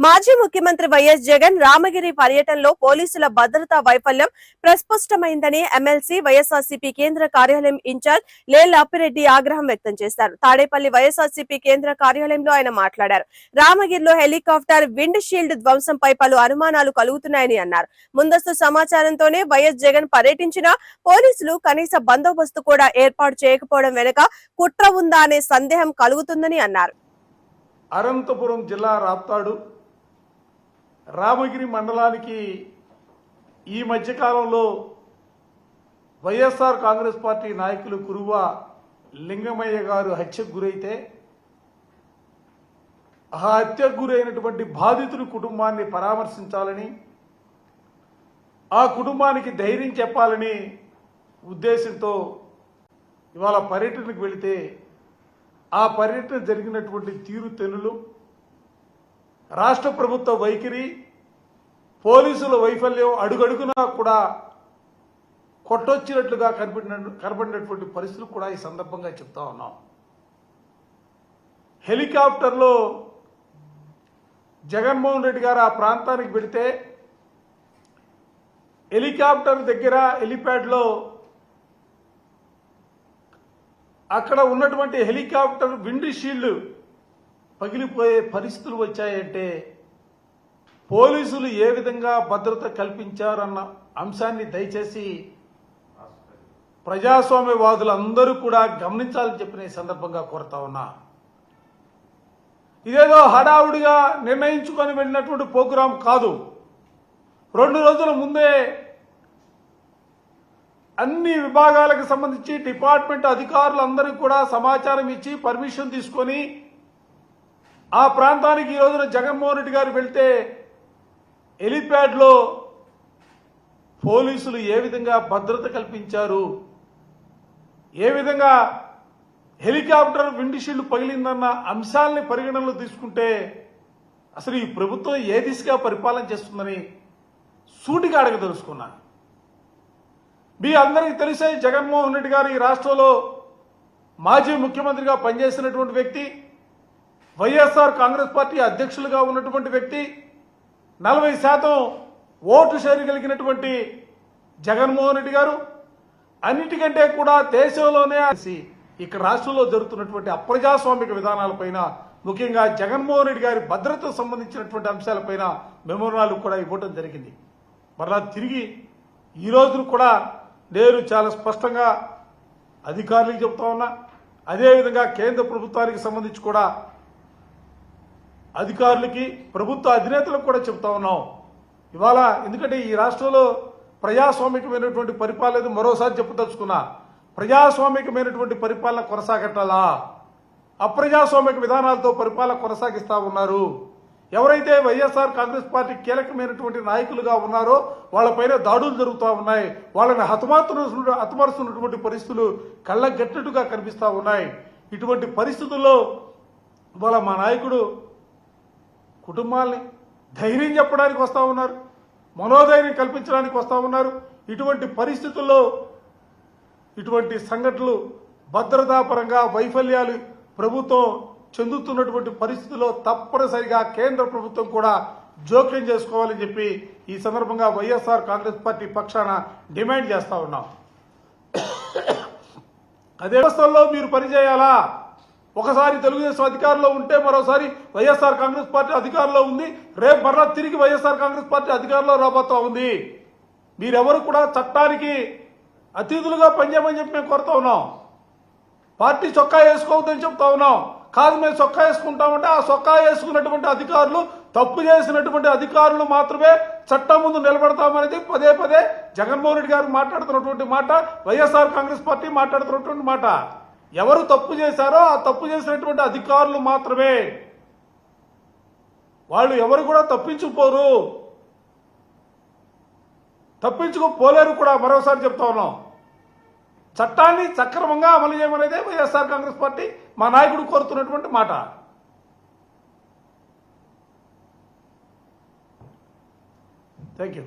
మాజీ ముఖ్యమంత్రి వైఎస్ జగన్ రామగిరి పర్యటనలో పోలీసుల భద్రతా వైఫల్యం ప్రస్పష్టమైందని ఎమ్మెల్సీ వైఎస్ఆర్సీపీ కేంద్ర కార్యాలయం ఇన్ఛార్జ్ లేళ్ల అప్పిరెడ్డి ఆగ్రహం వ్యక్తం చేశారు. తాడేపల్లి వైఎస్ఆర్సీపీ కేంద్ర కార్యాలయంలో ఆయన మాట్లాడారు. రామగిరిలో హెలికాప్టర్ విండ్ షీల్డ్ ధ్వంసంపై పలు అనుమానాలు కలుగుతున్నాయని అన్నారు. ముందస్తు సమాచారంతోనే వైఎస్ జగన్ పర్యటించినా పోలీసులు కనీస బందోబస్తు కూడా ఏర్పాటు చేయకపోవడం వెనుక కుట్ర ఉందా అనే సందేహం కలుగుతుందని అన్నారు. అనంతపురం జిల్లా రాప్తాడు రామగిరి మండలానికి ఈ మధ్యకాలంలో వైఎస్ఆర్ కాంగ్రెస్ పార్టీ నాయకులు కురువ లింగమయ్య గారు హత్యకు గురైతే ఆ హత్యకు గురైనటువంటి బాధితుడి కుటుంబాన్ని పరామర్శించాలని, ఆ కుటుంబానికి ధైర్యం చెప్పాలని ఉద్దేశంతో ఇవాళ పర్యటనకు వెళితే ఆ పర్యటన జరిగినటువంటి తీరుతెన్నులు, రాష్ట్ర ప్రభుత్వ వైఖరి, పోలీసుల వైఫల్యం అడుగడుగునా కూడా కొట్టొచ్చినట్లుగా కనబడినటువంటి పరిస్థితులు కూడా ఈ సందర్భంగా చెప్తా ఉన్నాం. హెలికాప్టర్లో జగన్మోహన్ రెడ్డి గారు ఆ ప్రాంతానికి వెళితే హెలికాప్టర్ దగ్గర హెలిప్యాడ్లో అక్కడ ఉన్నటువంటి హెలికాప్టర్ విండ్ షీల్డ్ పగిలిపోయే పరిస్థితులు వచ్చాయంటే పోలీసులు ఏ విధంగా భద్రత కల్పించారన్న అంశాన్ని దయచేసి ప్రజాస్వామ్యవాదులందరూ కూడా గమనించాలని చెప్పిన ఈ సందర్భంగా కోరుతా ఉన్నా. ఇదేదో హడావుడిగా నిర్ణయించుకొని వెళ్ళినటువంటి ప్రోగ్రాం కాదు. 2 రోజుల ముందే అన్ని విభాగాలకు సంబంధించి డిపార్ట్మెంట్ అధికారులందరికీ కూడా సమాచారం ఇచ్చి పర్మిషన్ తీసుకొని ఆ ప్రాంతానికి ఈ రోజున జగన్మోహన్ రెడ్డి గారు వెళ్తే హెలిప్యాడ్లో పోలీసులు ఏ విధంగా భద్రత కల్పించారు, ఏ విధంగా హెలికాప్టర్ విండ్ షీల్డ్ పగిలిందన్న అంశాలని పరిగణనలో తీసుకుంటే అసలు ఈ ప్రభుత్వం ఏ దిశగా పరిపాలన చేస్తుందని సూటిగా అడగ తెలుసుకున్నాను. మీ అందరికీ తెలిసే జగన్మోహన్ రెడ్డి గారు ఈ రాష్ట్రంలో మాజీ ముఖ్యమంత్రిగా పనిచేసినటువంటి వ్యక్తి, వైఎస్ఆర్ కాంగ్రెస్ పార్టీ అధ్యక్షులుగా ఉన్నటువంటి వ్యక్తి, 40% ఓటు షేర్ కలిగినటువంటి జగన్మోహన్ రెడ్డి గారు అన్నిటికంటే కూడా దేశంలోనే ఇక్కడ రాష్ట్రంలో జరుగుతున్నటువంటి అప్రజాస్వామిక విధానాలపైన, ముఖ్యంగా జగన్మోహన్ రెడ్డి గారి భద్రతకు సంబంధించినటువంటి అంశాలపైన మెమోరాలు కూడా ఇవ్వడం జరిగింది. మరలా తిరిగి ఈ రోజును కూడా నేను చాలా స్పష్టంగా అధికారులకు చెప్తా ఉన్నా, అదేవిధంగా కేంద్ర ప్రభుత్వానికి సంబంధించి కూడా అధికారులకి, ప్రభుత్వ అధినేతలకు కూడా చెప్తా ఉన్నాం. ఇవాళ ఎందుకంటే ఈ రాష్ట్రంలో ప్రజాస్వామికమైనటువంటి పరిపాలన మరోసారి చెప్పదలుచుకున్నా, ప్రజాస్వామికమైనటువంటి పరిపాలన కొనసాగట్టాలా, అప్రజాస్వామిక విధానాలతో పరిపాలన కొనసాగిస్తా ఉన్నారు. ఎవరైతే వైఎస్ఆర్ కాంగ్రెస్ పార్టీ కీలకమైనటువంటి నాయకులుగా ఉన్నారో వాళ్ళపైన దాడులు జరుగుతూ ఉన్నాయి. వాళ్ళని హతమారుస్తున్నటువంటి పరిస్థితులు కళ్ళగట్టట్టుగా కనిపిస్తూ ఉన్నాయి. ఇటువంటి పరిస్థితుల్లో ఇవాళ మా నాయకుడు కుటుంబాల్ని ధైర్యం చెప్పడానికి వస్తూ ఉన్నారు, మనోధైర్యం కల్పించడానికి వస్తూ ఉన్నారు. ఇటువంటి పరిస్థితుల్లో ఇటువంటి సంఘటనలు, భద్రతాపరంగా వైఫల్యాలు ప్రభుత్వం చెందుతున్నటువంటి పరిస్థితుల్లో తప్పనిసరిగా కేంద్ర ప్రభుత్వం కూడా జోక్యం చేసుకోవాలని చెప్పి ఈ సందర్భంగా వైఎస్ఆర్ కాంగ్రెస్ పార్టీ పక్షాన డిమాండ్ చేస్తా ఉన్నాం. అదే వ్యవస్థల్లో మీరు పనిచేయాలా? ఒకసారి తెలుగుదేశం అధికారంలో ఉంటే మరోసారి వైఎస్ఆర్ కాంగ్రెస్ పార్టీ అధికారంలో ఉంది, రేపు మరలా తిరిగి వైఎస్ఆర్ కాంగ్రెస్ పార్టీ అధికారంలో రాబోతా ఉంది. మీరెవరు కూడా చట్టానికి అతిథులుగా పనిచేయమని చెప్పి మేము కోరుతా ఉన్నాం. పార్టీ చొక్కా వేసుకోవద్దని చెప్తా ఉన్నాం. కాదు మేము చొక్కా వేసుకుంటామంటే ఆ చొక్కా వేసుకున్నటువంటి అధికారులు, తప్పు చేసినటువంటి అధికారులు మాత్రమే చట్టం ముందు నిలబడతామనేది పదే పదే జగన్మోహన్ రెడ్డి గారు మాట్లాడుతున్నటువంటి మాట, వైఎస్ఆర్ కాంగ్రెస్ పార్టీ మాట్లాడుతున్నటువంటి మాట. ఎవరు తప్పు చేశారో ఆ తప్పు చేసినటువంటి అధికారులు మాత్రమే, వాళ్ళు ఎవరు కూడా తప్పించుకోలేరు కూడా. మరోసారి చెప్తా ఉన్నాం, చట్టాన్ని సక్రమంగా అమలు చేయమనేదే వైఎస్ఆర్ కాంగ్రెస్ పార్టీ మా నాయకుడు కోరుతున్నటువంటి మాట. Thank you.